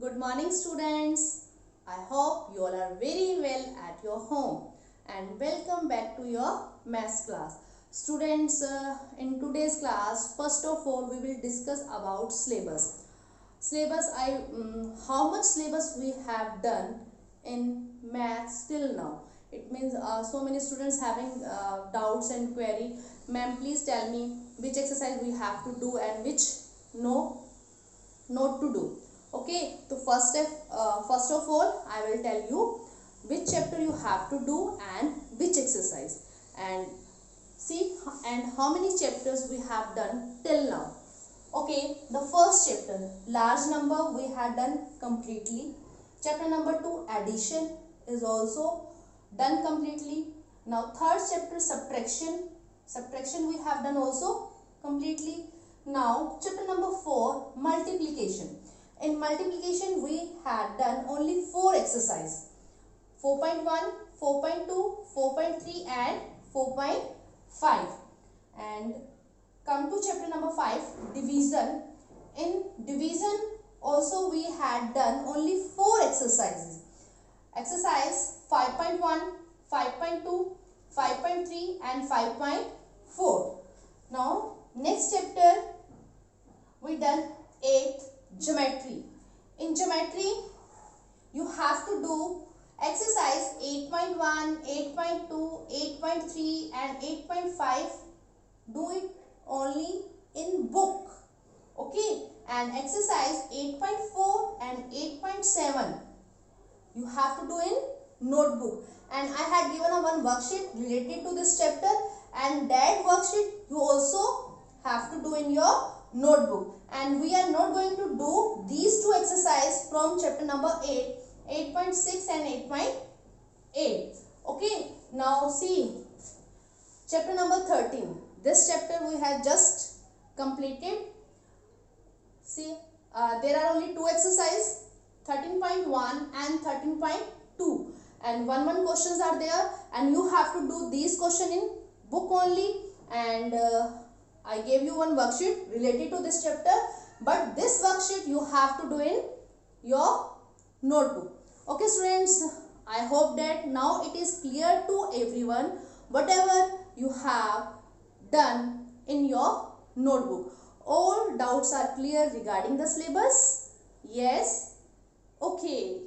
Good morning students. I hope you all are very well at your home and welcome back to your maths class. Students, in today's class, first of all we will discuss about syllabus. How much syllabus we have done in maths till now. It means so many students having doubts and query. Ma'am, please tell me which exercise we have to do and which no not to do. Okay, so first of all I will tell you which chapter you have to do and which exercise, and see and how many chapters we have done till now. Okay, the first chapter, large number, we have done completely. Chapter number 2, addition, is also done completely. Now third chapter, subtraction we have done also completely. Now chapter number 4, multiplication. In multiplication we had done only 4 exercises: 4.1, 4.2, 4.3 and 4.5. And come to chapter number 5, division. In division also we had done only 4 exercises. Exercise 5.1, 5.2, 5.3 and 5.4. Now next chapter we done 8th, geometry. In geometry you have to do exercise 8.1, 8.2, 8.3 and 8.5. do it only in book. Okay, and exercise 8.4 and 8.7 you have to do in notebook. And I had given a one worksheet related to this chapter, and that worksheet you also have to do in your notebook. And we are not going to do these two exercises from chapter number 8, 8.6 and 8.8. Okay, now see chapter number 13. This chapter we have just completed. See, there are only 2 exercises, 13.1 and 13.2, and one questions are there, and you have to do these questions in book only. And I gave you one worksheet related to this chapter, but this worksheet you have to do in your notebook. Okay students, I hope that now it is clear to everyone whatever you have done in your notebook. All doubts are clear regarding the syllabus? Yes? Okay.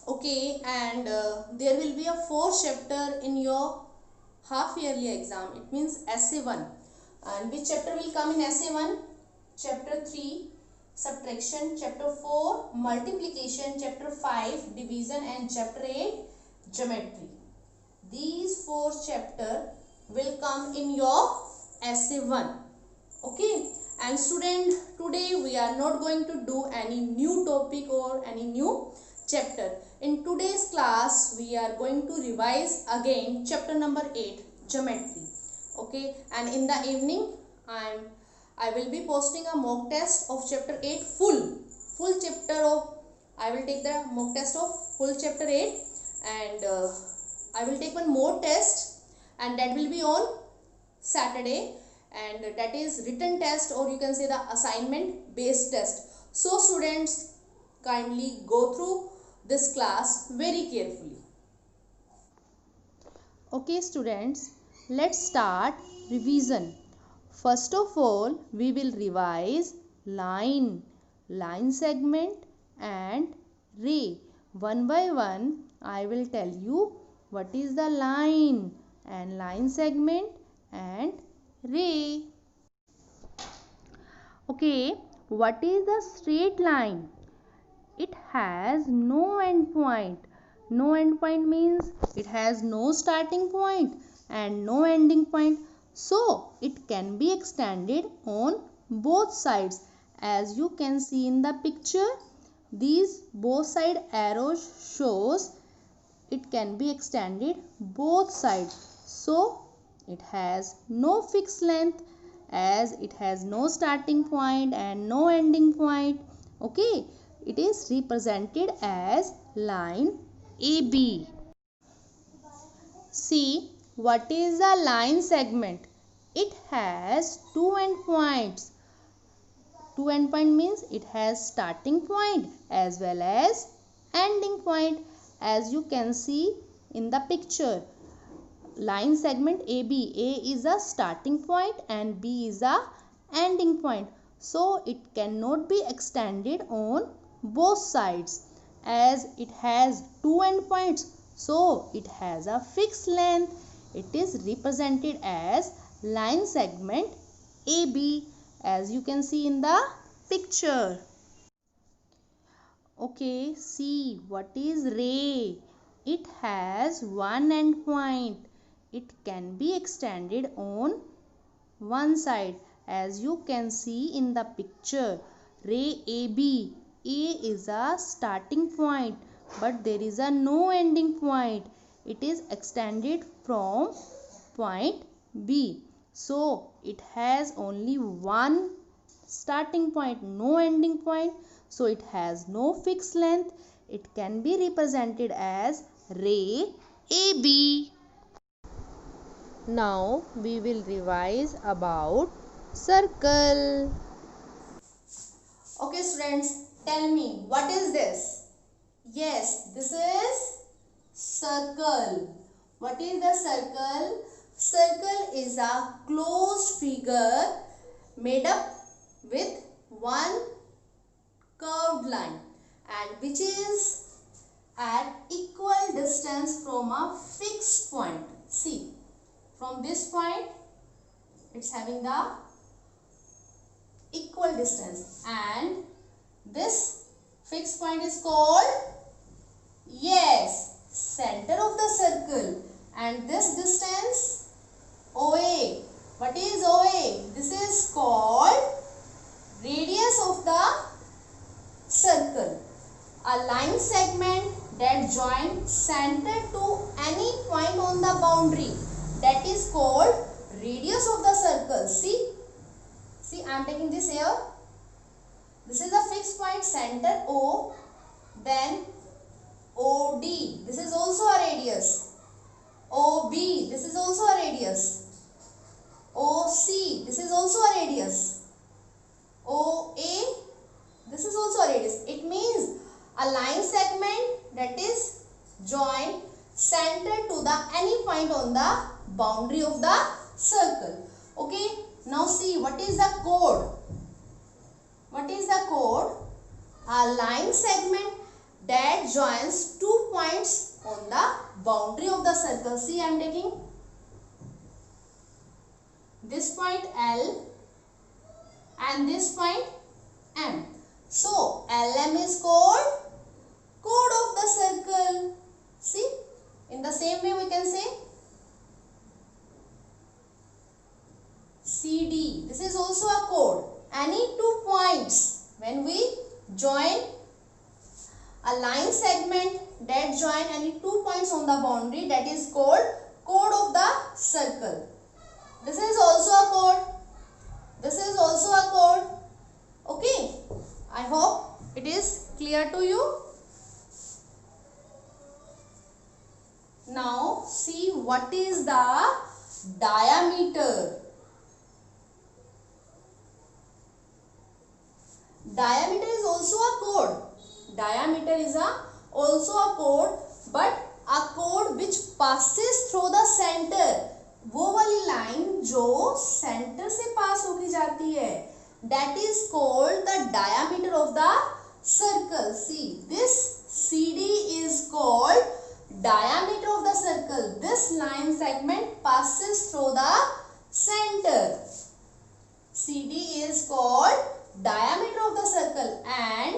Okay, and there will be a 4th chapter in your half yearly exam. It means essay 1. And which chapter will come in essay 1? Chapter 3, subtraction. Chapter 4, multiplication. Chapter 5, division. And chapter 8, geometry. These 4 chapters will come in your essay 1. Okay, and student, today we are not going to do any new topic or any new chapter. In today's class we are going to revise again chapter number 8, geometry. Okay, and in the evening I will be posting a mock test of chapter 8 full chapter of, I will take the mock test of full chapter 8, and I will take one more test, and that will be on Saturday, and that is written test, or you can say the assignment based test. So students, kindly go through this class very carefully. Okay students, let's start revision. First of all, we will revise line segment and ray. One by one I will tell you what is the line and line segment and ray. Okay, what is the straight line? It has no end point. No end point means it has no starting point and no ending point. So it can be extended on both sides. As you can see in the picture, these both side arrows shows it can be extended both sides. So it has no fixed length, as it has no starting point and no ending point. Okay, it is represented as line AB. See, what is a line segment? It has 2 end points. Two endpoint means it has starting point as well as ending point. As you can see in the picture, line segment AB, A is a starting point and B is a ending point. So it cannot be extended on both sides. As it has two endpoints, so it has a fixed length. It is represented as line segment AB, as you can see in the picture. Okay, see what is ray. It has one endpoint. It can be extended on one side, as you can see in the picture. Ray AB. A is a starting point, but there is a no ending point. It is extended from point B. So it has only one starting point, no ending point. So it has no fixed length. It can be represented as ray AB. Now we will revise about circle. Okay students, tell me what is this? Yes, this is circle. What is the circle? Circle is a closed figure made up with one curved line and which is at equal distance from a fixed point. See, from this point it's having the equal distance and this fixed point is called, yes, center of the circle, and this distance OA. What is OA? This is called radius of the circle. A line segment that joins center to any point on the boundary, that is called radius of the circle. See, I am taking this here. This is a fixed point, center O, then OD. This is also a radius. OB. This is also a radius. OC. This is also a radius. OA. This is also a radius. It means a line segment that is joined center to the any point on the boundary of the circle. Okay. Now see, what is the chord? What is the chord? A line segment that joins two points on the boundary of the circle. See, I am taking this point L and this point M. So, LM is called chord of the circle. See, in the same way we can say CD. This is also a chord. Any two points, when we join a line segment that join any two points on the boundary, that is called chord of the circle. This is also a chord. This is also a chord. Okay. I hope it is clear to you. Now see what is the diameter. Diameter is also a chord. Diameter is also a chord, but a chord which passes through the center. वो वाली line जो centre से पास होके जाती है, that is called the diameter of the circle. See, this CD is called diameter of the circle. This line segment passes through the center. CD is called diameter of the circle and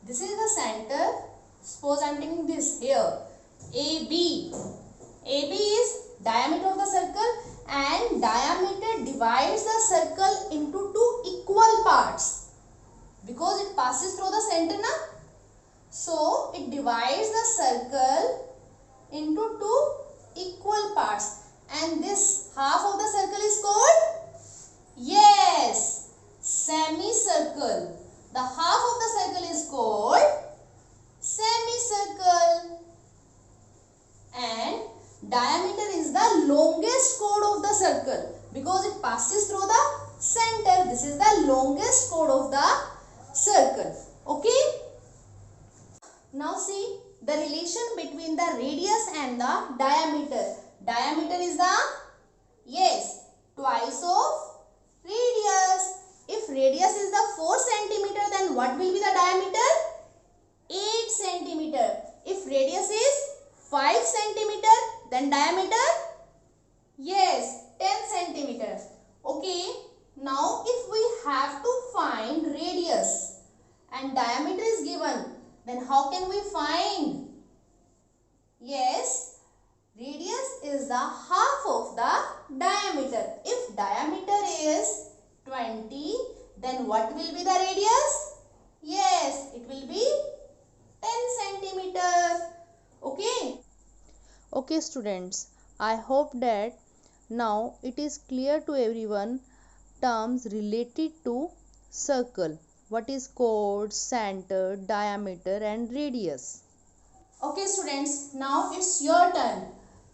this is the center. Suppose I am taking this here. AB. AB is diameter of the circle and diameter divides the circle into two equal parts because it passes through the center na. So it divides the circle into two equal parts and this half of the circle is called, yes, semicircle. The half of the circle is called semicircle and diameter is the longest chord of the circle because it passes through the center. This is the longest diameter. Diameter is the, yes, twice of radius. If radius is the 4 centimeter, then what will be the diameter? 8 centimeter. If radius is 5 centimeter, then diameter? Yes, 10 centimeter. Okay. Now, if we have to find radius and diameter is given, then how can we find? Yes, radius is the half of the diameter. If diameter is 20, then what will be the radius? Yes, it will be 10 centimeter. Okay. Okay students, I hope that now it is clear to everyone terms related to circle. What is chord, center, diameter and radius. Okay students, now it's your turn.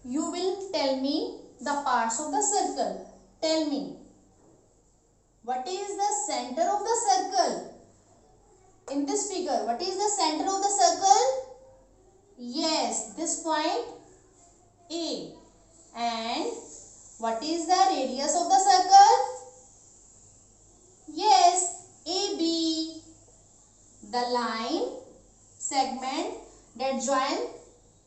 You will tell me the parts of the circle. Tell me, what is the center of the circle? In this figure, what is the center of the circle? Yes, this point A. And what is the radius of the circle? Yes, AB. The line segment that join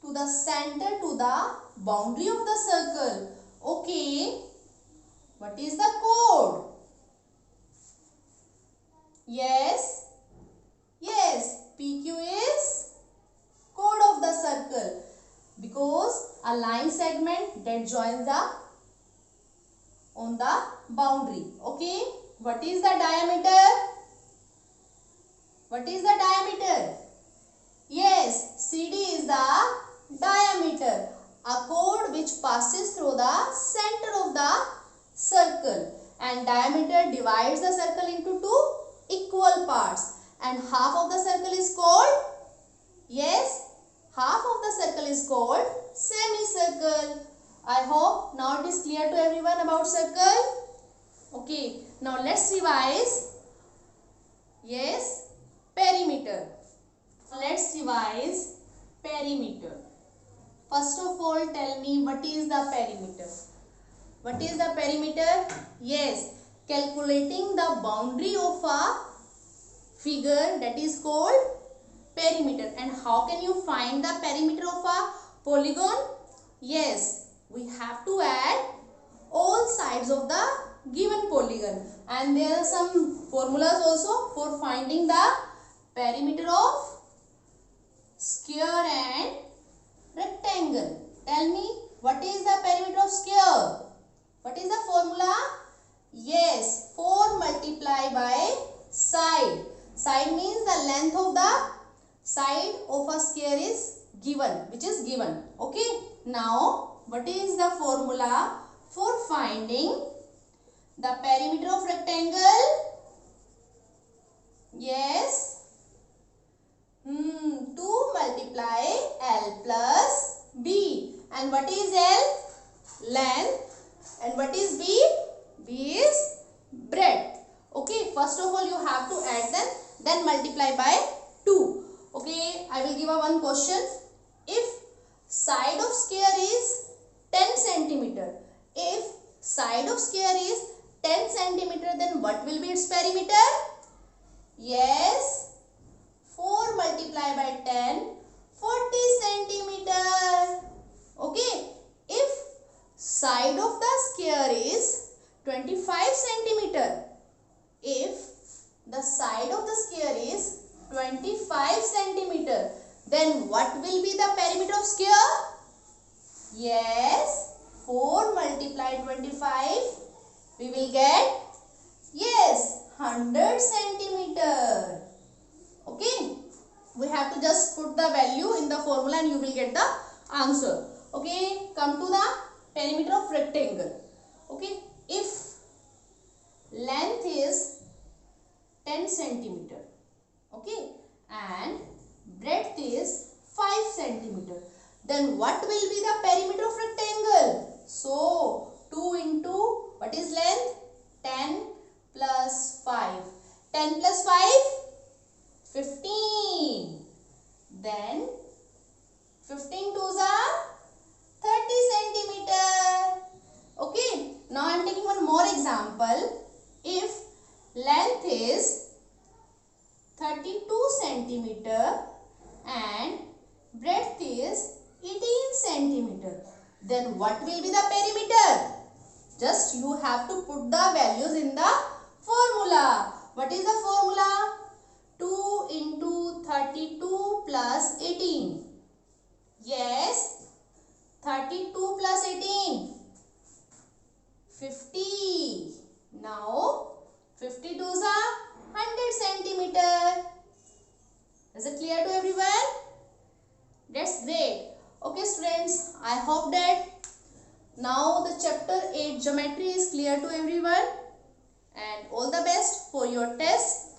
to the center to the boundary of the circle. Okay. What is the chord? Yes. Yes. PQ is chord of the circle. Because a line segment that joins the on the boundary. Okay. What is the diameter? What is the diameter? Yes, CD is the diameter. A chord which passes through the center of the circle. And diameter divides the circle into two equal parts. And half of the circle is called, yes, half of the circle is called semicircle. I hope now it is clear to everyone about circle. Okay, now let's revise. Yes, perimeter. Let's revise perimeter. First of all, tell me what is the perimeter. What is the perimeter? Yes, calculating the boundary of a figure, that is called perimeter. And how can you find the perimeter of a polygon? Yes, we have to add all sides of the given polygon. And there are some formulas also for finding the perimeter of square and rectangle. Tell me, what is the perimeter of square? What is the formula? Yes, 4 multiplied by side. Side means the length of the side of a square is given, which is given. Okay. Now, what is the formula for finding the perimeter of rectangle? Yes. 2 multiply L plus B. And what is L? Length. And what is B? B is breadth. Okay. First of all, you have to add them. Then multiply by 2. Okay. I will give a one question. If side of square is 10 centimeter. If side of square is 10 centimeter, then what will be its perimeter? Yes, 4 multiplied by 10, 40 centimeter. Okay, if side of the square is 25 centimeter, if the side of the square is 25 centimeter, then what will be the perimeter of square? Yes, 4 multiplied 25, we will get, yes, 100 centimeter. Okay, we have to just put the value in the formula and you will get the answer. Okay, come to the perimeter of rectangle. Okay, if length is 10 centimeter, okay, and breadth is 5 centimeter, then what will be the perimeter of rectangle? So, 2 into, what is length? 10 plus 5. 10 plus 5? 15. Then, 15 twos are example, if length is 32 centimeter and breadth is 18 centimeter, then what will be the perimeter? Just you have to put the values in the formula. What is the formula? 2 into 32 plus 18. Yes, 32 plus 18. 50. Now, 52 is a 100 centimeter. Is it clear to everyone? That's great. Okay students, I hope that now the chapter 8 geometry is clear to everyone. And all the best for your test.